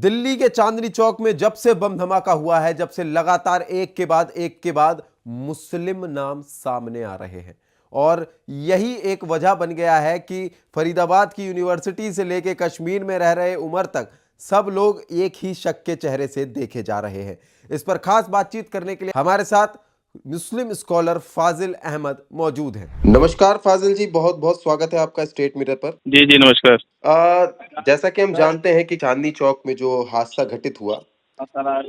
दिल्ली के चांदनी चौक में जब से बम धमाका हुआ है, जब से लगातार एक के बाद मुस्लिम नाम सामने आ रहे हैं और यही एक वजह बन गया है कि फरीदाबाद की यूनिवर्सिटी से लेकर कश्मीर में रह रहे उमर तक सब लोग एक ही शक के चेहरे से देखे जा रहे हैं। इस पर खास बातचीत करने के लिए हमारे साथ मुस्लिम स्कॉलर फाजिल अहमद मौजूद हैं। नमस्कार फाजिल जी, बहुत बहुत स्वागत है आपका स्टेट मिरर पर। जी जी नमस्कार। जैसा कि हम जानते हैं कि चांदनी चौक में जो हादसा घटित हुआ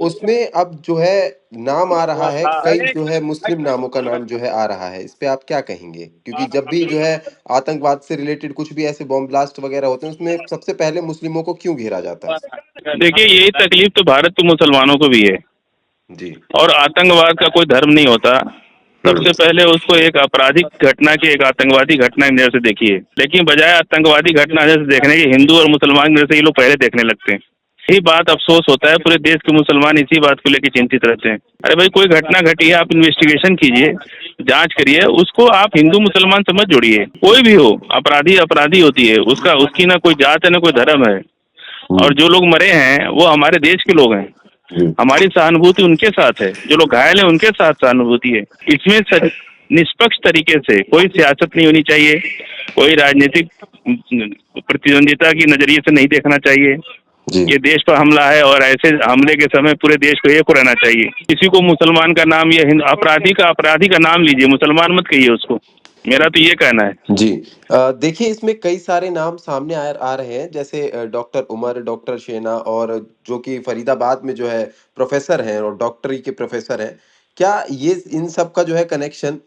उसमें अब जो है नाम आ रहा है, कई जो है मुस्लिम नामों का नाम जो है आ रहा है। इस पे आप क्या कहेंगे? क्योंकि जब भी जो है आतंकवाद से रिलेटेड कुछ भी ऐसे बॉम्ब ब्लास्ट वगैरह होते हैं उसमें सबसे पहले मुस्लिमों को क्यों घेरा जाता है? देखिए, यही तकलीफ तो भारत के मुसलमानों को भी है जी। और आतंकवाद का कोई धर्म नहीं होता। सबसे पहले उसको एक आपराधिक घटना की, एक आतंकवादी घटना की नजर से देखिए, लेकिन बजाय आतंकवादी घटना नजर से देखने के हिंदू और मुसलमान की नजर से ये लोग पहले देखने लगते हैं। यही बात अफसोस होता है, पूरे देश के मुसलमान इसी बात को लेकर चिंतित रहते हैं। अरे भाई, कोई घटना घटी है, आप इन्वेस्टिगेशन कीजिए, जांच करिए, उसको आप हिंदू मुसलमान समझ जोड़िए। कोई भी हो, अपराधी अपराधी होती है, उसकी ना कोई जात है ना कोई धर्म है। और जो लोग मरे हैं वो हमारे देश के लोग हैं, हमारी सहानुभूति उनके साथ है। जो लोग घायल हैं उनके साथ सहानुभूति है। इसमें निष्पक्ष तरीके से, कोई सियासत नहीं होनी चाहिए, कोई राजनीतिक प्रतिद्वंदिता की नजरिए से नहीं देखना चाहिए। ये देश पर हमला है और ऐसे हमले के समय पूरे देश को एक रहना चाहिए। किसी को मुसलमान का नाम या अपराधी का नाम लीजिए, मुसलमान मत कहिए उसको। मेरा तो ये कहना है। जी। देखिए, इसमें कई सारे नाम सामने आ रहे हैं, जैसे डॉक्टर उमर, डॉक्टर शेना और जो कि फरीदाबाद में जो है प्रोफेसर हैं और डॉक्टरी के प्रोफेसर हैं। क्या ये इन सब का जो है कनेक्शन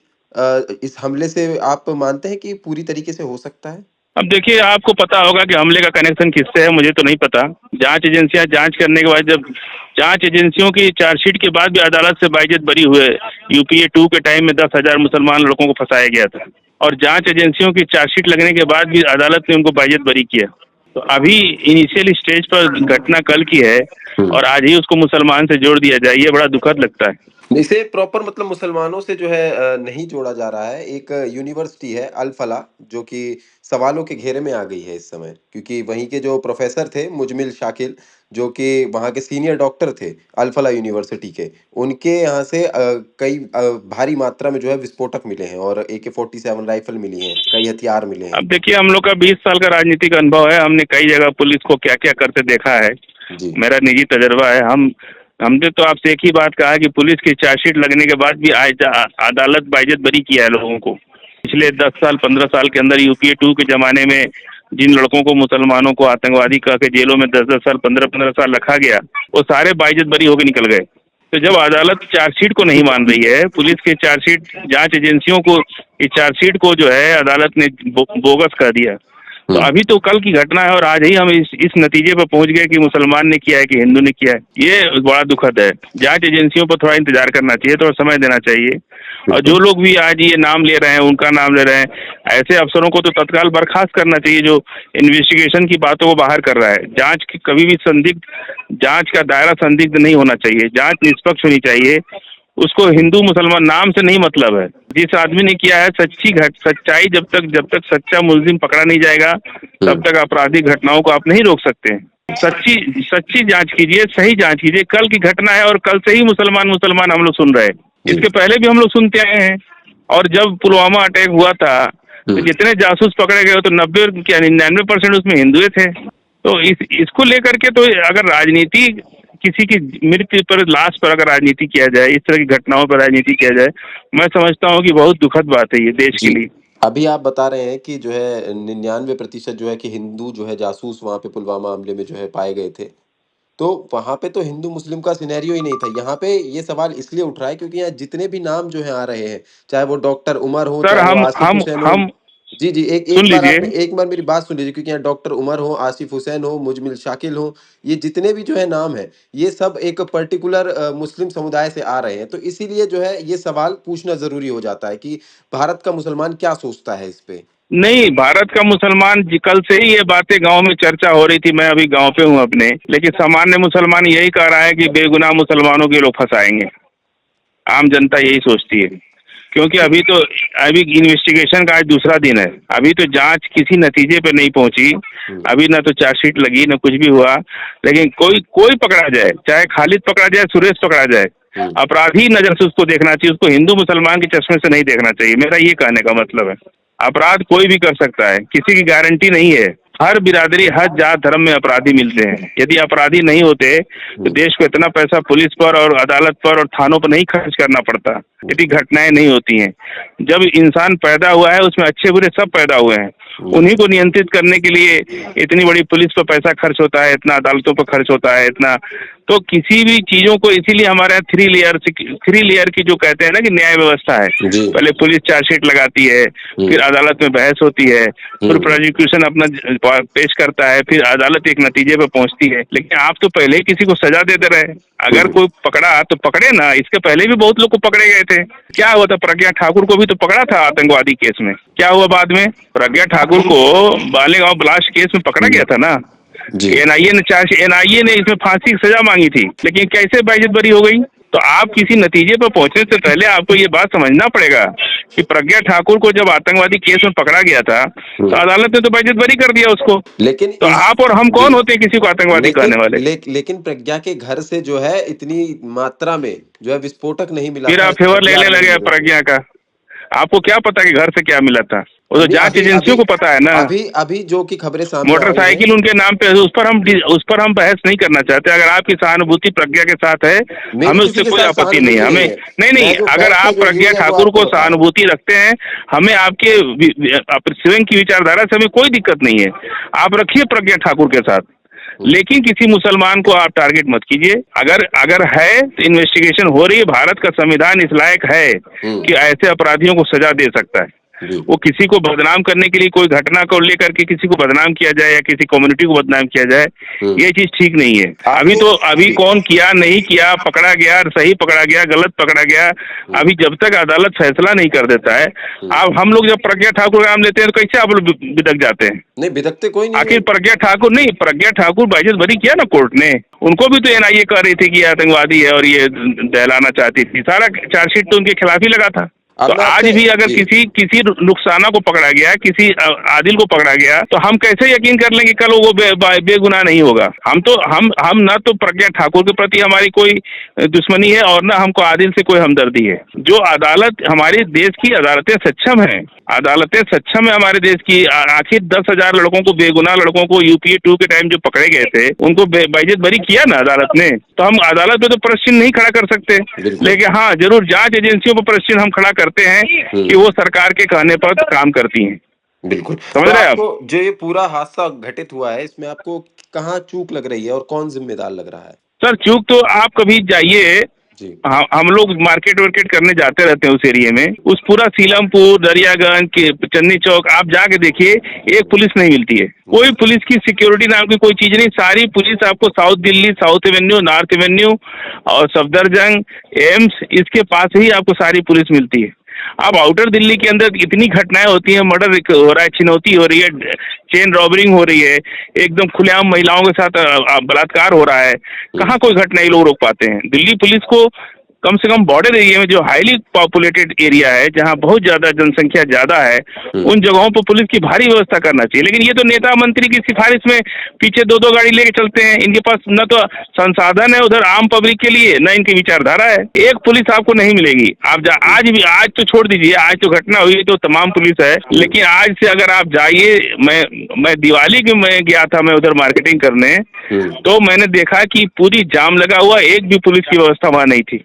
इस हमले से आप मानते हैं कि पूरी तरीके से हो सकता है? अब देखिए, आपको पता होगा कि हमले का कनेक्शन किससे है, मुझे तो नहीं पता। जांच एजेंसियां जांच करने के बाद, जब जांच एजेंसियों की चार्जशीट के बाद भी अदालत से बाइज्जत बरी हुए। यूपीए 2 के टाइम में 10,000 मुसलमान लड़कों को फंसाया गया था और जांच एजेंसियों की चार्जशीट लगने के बाद भी अदालत ने उनको बाइज्जत बरी किया। तो अभी इनिशियल स्टेज पर घटना कल की है और आज ही उसको मुसलमान से जोड़ दिया जाए, ये बड़ा दुखद लगता है। इसे प्रॉपर मतलब मुसलमानों से जो है नहीं जोड़ा जा रहा है। एक यूनिवर्सिटी है अल फला, जो कि सवालों के घेरे में आ गई है इस समय, क्योंकि वहीं के जो प्रोफेसर थे मुजमिल शाकिल, जो कि वहाँ के सीनियर डॉक्टर थे अल फला यूनिवर्सिटी के, उनके यहाँ से कई भारी मात्रा में जो है विस्फोटक मिले हैं और AK-47 राइफल मिली हैं, कई हथियार मिले हैं। अब देखिए, हम लोग का 20 साल का राजनीतिक अनुभव है, हमने कई जगह पुलिस को क्या क्या करते देखा है। मेरा निजी तजर्बा है। हमने तो आपसे एक ही बात कहा कि पुलिस की चार्जशीट लगने के बाद भी आज अदालत बाइज्जत बरी किया है लोगों को। पिछले 10 साल 15 साल के अंदर यूपीए 2 के जमाने में जिन लड़कों को, मुसलमानों को आतंकवादी कह के जेलों में 10-10 साल 15-15 साल रखा गया, वो सारे बाइज्जत बरी होकर निकल गए। तो जब अदालत चार्जशीट को नहीं मान रही है, पुलिस की चार्जशीट, जांच एजेंसियों को इस चार्जशीट को जो है अदालत ने बोगस कर दिया। तो अभी तो कल की घटना है और आज ही हम इस नतीजे पर पहुंच गए कि मुसलमान ने किया है कि हिंदू ने किया है। ये बड़ा दुखद है। जांच एजेंसियों पर थोड़ा इंतजार करना चाहिए, थोड़ा समय देना चाहिए। और जो लोग भी आज ये नाम ले रहे हैं, उनका नाम ले रहे हैं, ऐसे अफसरों को तो तत्काल बर्खास्त करना चाहिए जो इन्वेस्टिगेशन की बातों को बाहर कर रहा है। जांच की कभी भी जांच का दायरा संदिग्ध नहीं होना चाहिए, जांच निष्पक्ष होनी चाहिए। उसको हिंदू मुसलमान नाम से नहीं मतलब है। जिस आदमी ने किया है, सच्चाई, जब तक सच्चा मुलजिम पकड़ा नहीं जाएगा तब तक आपराधिक घटनाओं को आप नहीं रोक सकते हैं। सच्ची जांच कीजिए, सही जांच कीजिए। कल की घटना है और कल से ही मुसलमान हम लोग सुन रहे हैं। इसके पहले भी हम लोग सुनते आए हैं। और जब पुलवामा अटैक हुआ था तो जितने जासूस पकड़े गए तो 99% उसमें हिंदुए थे। तो इसको लेकर के, तो अगर राजनीति, किसी की मृत्यु पर, लाश पर अगर राजनीति किया जाए, इस तरह की घटनाओं पर राजनीति किया जाए, मैं समझता हूँ कि बहुत दुखद बात है ये देश के लिए। अभी आप बता रहे हैं कि जो है 99% जो है कि हिंदू जो है जासूस वहां पे पुलवामा हमले में जो है पाए गए थे। तो वहां पे तो हिंदू मुस्लिम का सिनेरियो ही नहीं था। यहाँ पे ये सवाल इसलिए उठ रहा है क्योंकि यहाँ जितने भी नाम जो है आ रहे हैं, चाहे वो डॉक्टर उमर हो, सर, चाहे वो आसिफ हुसैन हो। हम जी जी, एक बार मेरी बात सुन लीजिए, क्योंकि यहाँ डॉक्टर उमर हो, आसिफ हुसैन हो, मुजमिल शाकिल हो, ये जितने भी जो है नाम है, ये सब एक पर्टिकुलर मुस्लिम समुदाय से आ रहे हैं। तो इसीलिए जो है ये सवाल पूछना जरूरी हो जाता है कि भारत का मुसलमान क्या सोचता है इस पे। नहीं, भारत का मुसलमान, कल से ही ये बातें गांव में चर्चा हो रही थी। मैं अभी गांव पे हूँ अपने, लेकिन सामान्य मुसलमान यही कह रहा है कि बेगुनाह मुसलमानों के लोग फंसाएंगे। आम जनता यही सोचती है। क्योंकि अभी इन्वेस्टिगेशन का आज दूसरा दिन है, अभी तो जांच किसी नतीजे पे नहीं पहुंची, अभी ना तो चार्जशीट लगी ना कुछ भी हुआ। लेकिन कोई पकड़ा जाए, चाहे खालिद पकड़ा जाए, सुरेश पकड़ा जाए, अपराधी नजर से उसको देखना चाहिए, उसको हिंदू मुसलमान के चश्मे से नहीं देखना चाहिए। मेरा ये कहने का मतलब है, अपराध कोई भी कर सकता है, किसी की गारंटी नहीं है। हर बिरादरी, हर जात धर्म में अपराधी मिलते हैं। यदि अपराधी नहीं होते तो देश को इतना पैसा पुलिस पर और अदालत पर और थानों पर नहीं खर्च करना पड़ता, यदि घटनाएं नहीं होती हैं। जब इंसान पैदा हुआ है उसमें अच्छे बुरे सब पैदा हुए हैं, उन्हीं को नियंत्रित करने के लिए इतनी बड़ी पुलिस पर पैसा खर्च होता है, इतना अदालतों पर खर्च होता है, इतना। तो किसी भी चीजों को, इसीलिए हमारे यहाँ थ्री लेयर की जो कहते हैं ना कि न्याय व्यवस्था है। पहले पुलिस चार्जशीट लगाती है, फिर अदालत में बहस होती है, फिर प्रोसिक्यूशन अपना पेश करता है, फिर अदालत एक नतीजे पे पहुंचती है। लेकिन आप तो पहले ही किसी को सजा देते रहे। अगर कोई पकड़ा तो पकड़े ना, इसके पहले भी बहुत लोग को पकड़े गए थे। क्या हुआ था, प्रज्ञा ठाकुर को भी तो पकड़ा था आतंकवादी केस में। क्या हुआ बाद में, प्रज्ञा ठाकुर को बालेगांव ब्लास्ट केस में पकड़ा गया था ना। एनआईए ने इसमें फांसी की सजा मांगी थी, लेकिन कैसे बाइज्जत बरी हो गई। तो आप किसी नतीजे पर पहुंचने से पहले आपको ये बात समझना पड़ेगा कि प्रज्ञा ठाकुर को जब आतंकवादी केस में पकड़ा गया था तो अदालत ने तो बाइज्जत बरी कर दिया उसको। लेकिन तो आप और हम कौन होते हैं किसी को आतंकवादी कहने वाले। लेकिन प्रज्ञा के घर से जो है इतनी मात्रा में जो है विस्फोटक नहीं मिला। फिर आप फेवर लेने लगे प्रज्ञा का। आपको क्या पता कि घर से क्या मिला था, वो तो जांच एजेंसियों को पता है ना। अभी जो की खबरें सामने मोटरसाइकिल उनके नाम पे, उस पर हम बहस नहीं करना चाहते। अगर आपकी सहानुभूति प्रज्ञा के साथ है, हमें उससे कोई आपत्ति नहीं है। हमें नहीं, अगर आप प्रज्ञा ठाकुर को सहानुभूति रखते हैं, हमें आपके स्वयं की विचारधारा से हमें कोई दिक्कत नहीं है। आप रखिए प्रज्ञा ठाकुर के साथ, लेकिन किसी मुसलमान को आप टारगेट मत कीजिए। अगर है तो इन्वेस्टिगेशन हो रही है। भारत का संविधान इस लायक है कि ऐसे अपराधियों को सजा दे सकता है। वो किसी को बदनाम करने के लिए, कोई घटना को लेकर के किसी को बदनाम किया जाए या किसी कम्युनिटी को बदनाम किया जाए, ये चीज ठीक नहीं है। अभी कौन किया नहीं किया, पकड़ा गया, सही पकड़ा गया, गलत पकड़ा गया, अभी जब तक अदालत फैसला नहीं कर देता है। अब हम लोग जब प्रज्ञा ठाकुर का नाम लेते हैं तो कैसे आप लोग बिदक जाते हैं। नहीं, बिदकते कोई नहीं। आखिर प्रज्ञा ठाकुर बाइज्जत बरी किया ना कोर्ट ने। उनको भी तो एनआईए कह रही थी कि आतंकवादी है और ये दहलाना चाहती थी। सारा चार्जशीट तो उनके खिलाफ ही लगा था। तो आज भी अगर किसी रुखसाना को पकड़ा गया, किसी आदिल को पकड़ा गया, तो हम कैसे यकीन कर लेंगे कल वो बेगुनाह नहीं होगा। हम ना तो प्रज्ञा ठाकुर के प्रति हमारी कोई दुश्मनी है और ना हमको आदिल से कोई हमदर्दी है। जो अदालत, हमारे देश की अदालतें सक्षम है, हमारे देश की। आखिर 10,000 लड़कों को, बेगुनाह लड़कों को यूपीए 2 के टाइम जो पकड़े गए थे, उनको बाइज्जत बरी किया ना अदालत ने। तो हम अदालत पे तो प्रश्न नहीं खड़ा कर सकते, लेकिन हाँ जरूर जांच एजेंसियों पर प्रश्न हम खड़ा करते हैं कि वो सरकार के कहने पर काम करती हैं। बिल्कुल, समझ रहे हैं आप। जो ये पूरा हादसा घटित हुआ है, इसमें आपको कहाँ चूक लग रही है और कौन जिम्मेदार लग रहा है। सर चूक तो आप कभी जाइए, हम लोग मार्केट वार्केट करने जाते रहते हैं उस एरिया में, उस पूरा सीलमपुर, दरियागंज के चांदनी चौक आप जाके देखिए, एक पुलिस नहीं मिलती है। कोई पुलिस की सिक्योरिटी नाम की कोई चीज नहीं। सारी पुलिस आपको south Delhi, south Avenue, north Avenue और सफदरजंग, एम्स, इसके पास ही आपको सारी पुलिस मिलती है। अब आउटर दिल्ली के अंदर इतनी घटनाएं होती हैं, मर्डर हो रहा है, छिनौती हो रही है, चेन रॉबरिंग हो रही है, एकदम खुलेआम महिलाओं के साथ बलात्कार हो रहा है। कहाँ कोई घटना ये लोग रोक पाते हैं। दिल्ली पुलिस को कम से कम बॉर्डर एरिया में, जो हाईली पॉपुलेटेड एरिया है, जहां बहुत ज्यादा जनसंख्या ज्यादा है, उन जगहों पर पुलिस की भारी व्यवस्था करना चाहिए। लेकिन ये तो नेता मंत्री की सिफारिश में पीछे 2-2 गाड़ी लेके चलते हैं। इनके पास न तो संसाधन है उधर आम पब्लिक के लिए, न इनकी विचारधारा है। एक पुलिस आपको नहीं मिलेगी। आप आज तो छोड़ दीजिए, आज तो घटना हुई तो तमाम पुलिस है, लेकिन आज से अगर आप जाइए, मैं दिवाली के मैं गया था, मैं उधर मार्केटिंग करने, तो मैंने देखा कि पूरी जाम लगा हुआ, एक भी पुलिस की व्यवस्था वहां नहीं थी।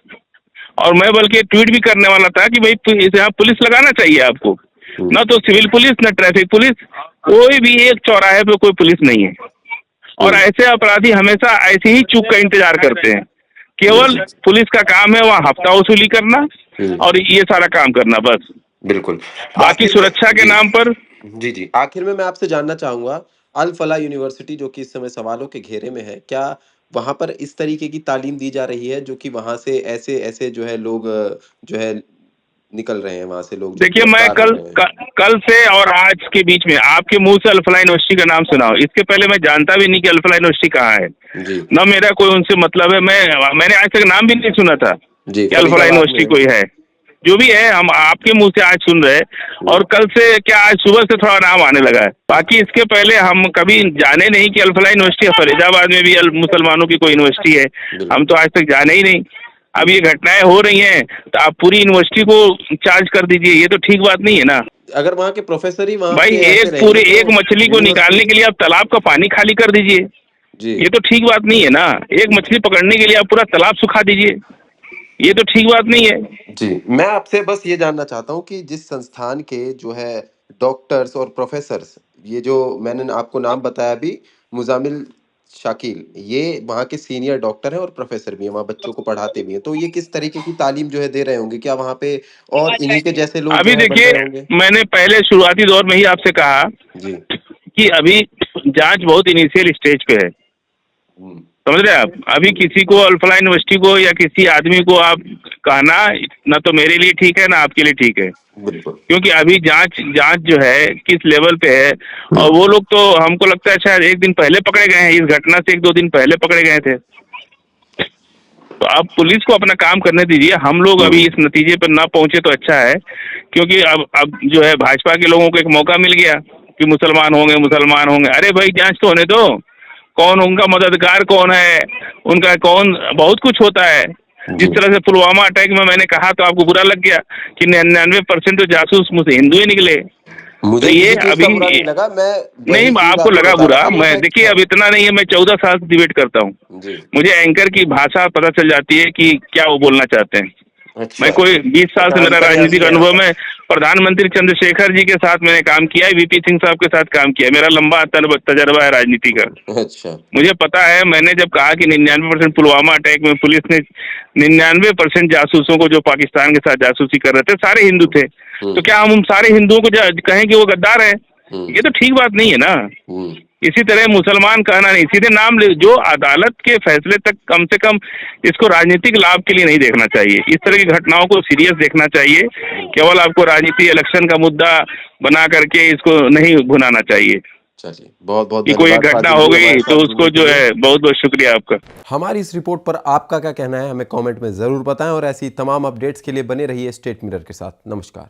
और मैं बल्कि ट्वीट भी करने वाला था कि भाई यहाँ पुलिस लगाना चाहिए आपको, ना तो सिविल पुलिस, ना ट्रैफिक पुलिस, कोई भी एक चौराहे पे कोई पुलिस नहीं है। और ऐसे अपराधी हमेशा ऐसे ही चूक का इंतजार करते हैं। केवल पुलिस का काम है वहाँ हफ्ता वसूली करना और ये सारा काम करना, बस। बिल्कुल, बाकी सुरक्षा के नाम पर। जी, आखिर में मैं आपसे जानना चाहूंगा, अल फला यूनिवर्सिटी जो कि इस समय सवालों के घेरे में है, क्या वहां पर इस तरीके की तालीम दी जा रही है जो कि वहां से ऐसे जो है लोग जो है निकल रहे हैं वहां से लोग। देखिए, मैं कल से और आज के बीच में आपके मुंह से अल फला यूनिवर्सिटी का नाम सुना हो। इसके पहले मैं जानता भी नहीं कि अल फला यूनिवर्सिटी कहाँ है, न मेरा कोई उनसे मतलब है। मैंने आज तक नाम भी नहीं सुना था कि अल फला यूनिवर्सिटी कोई है। जो भी है हम आपके मुंह से आज सुन रहे हैं, और कल से क्या आज सुबह से थोड़ा नाम आने लगा है। बाकी इसके पहले हम कभी जाने नहीं कि अल्फला यूनिवर्सिटी फरीदाबाद में भी मुसलमानों की कोई यूनिवर्सिटी है, हम तो आज तक जाने ही नहीं। अब ये घटनाएं हो रही हैं तो आप पूरी यूनिवर्सिटी को चार्ज कर दीजिए, ये तो ठीक बात नहीं है ना अगर वहाँ के प्रोफेसर ही वहाँ भाई। पे ऐसे एक रहेंगे पूरे तो एक मछली को निकालने के लिए आप तालाब का पानी खाली कर दीजिए, जी ये तो ठीक बात नहीं है ना। एक मछली पकड़ने के लिए आप पूरा तालाब सुखा दीजिए, ये तो ठीक बात नहीं है। जी, मैं आपसे बस ये जानना चाहता हूँ कि जिस संस्थान के जो है डॉक्टर्स और प्रोफेसर्स, ये जो मैंने आपको नाम बताया अभी, मुजामिल शाकिल, ये वहाँ के सीनियर डॉक्टर हैं और प्रोफेसर भी हैं, वहाँ बच्चों को पढ़ाते भी हैं। तो ये किस तरीके की तालीम जो है दे रहे होंगे? क्या वहाँ पे और इन्हीं के जैसे लोग जो अभी हैं बन देखिए, रहे होंगे? मैंने पहले शुरुआती दौर में ही आपसे कहा जी। कि अभी जांच बहुत इनिशियल स्टेज पे है, हुँ, समझ रहे हैं आप। अभी किसी को अल्फला यूनिवर्सिटी को या किसी आदमी को आप कहना ना तो मेरे लिए ठीक है ना आपके लिए ठीक है, बिल्कुल। क्योंकि अभी जांच जांच जो है किस लेवल पे है। और वो लोग तो हमको लगता है शायद एक दिन पहले पकड़े गए हैं, इस घटना से 1-2 दिन पहले पकड़े गए थे। तो आप पुलिस को अपना काम करने दीजिए, हम लोग अभी इस नतीजे पर ना पहुंचे तो अच्छा है, क्योंकि अब जो है भाजपा के लोगों को एक मौका मिल गया कि मुसलमान होंगे मुसलमान होंगे। अरे भाई जांच तो होने दो, कौन उनका मददगार कौन है, उनका कौन, बहुत कुछ होता है। जिस तरह से पुलवामा अटैक में मैंने कहा तो आपको बुरा लग गया कि 99% तो जासूस मुझे हिंदू ही निकले। मुझे तो ये किसी चीज़ अभी का बुरा नहीं लगा, मैं नहीं, वही चीज़ आपको आपको लगा बता रहा बुरा, था, मैं लेकिन देखिए अब इतना नहीं है, मैं 14 साल से डिबेट करता हूँ, जी, मुझे एंकर की भाषा पता चल जाती है कि क्या वो बोलना चाहते हैं। अच्छा। मैं कोई 20 साल से मेरा अंतर्यामी राजनीतिक हैं अनुभव आप। में प्रधानमंत्री चंद्रशेखर जी के साथ मैंने काम किया है, वीपी सिंह साहब के साथ काम किया है, मेरा लंबा तजर्बा है राजनीति का। अच्छा। मुझे पता है, मैंने जब कहा कि 99% पुलवामा अटैक में पुलिस ने 99% जासूसों को जो पाकिस्तान के साथ जासूसी कर रहे थे सारे हिंदू थे, तो क्या हम उन सारे हिंदुओं को कहें कि वो गद्दार है? ये तो ठीक बात नहीं है ना। इसी तरह मुसलमान कहना नहीं, सीधे नाम ले, जो अदालत के फैसले तक कम से कम इसको राजनीतिक लाभ के लिए नहीं देखना चाहिए। इस तरह की घटनाओं को सीरियस देखना चाहिए, केवल आपको राजनीति इलेक्शन का मुद्दा बना करके इसको नहीं भुनाना चाहिए। चलिए, बहुत-बहुत कि कोई एक धन्यवाद घटना फाजिल हो जी गई हमारे तो साथ उसको जुड़ने के जो लिए। है बहुत बहुत शुक्रिया आपका। हमारी इस रिपोर्ट पर आपका क्या कहना है, हमें कमेंट में ज़रूर बताएं और ऐसी तमाम अपडेट्स के लिए बने रहिए स्टेट मिरर के साथ। नमस्कार।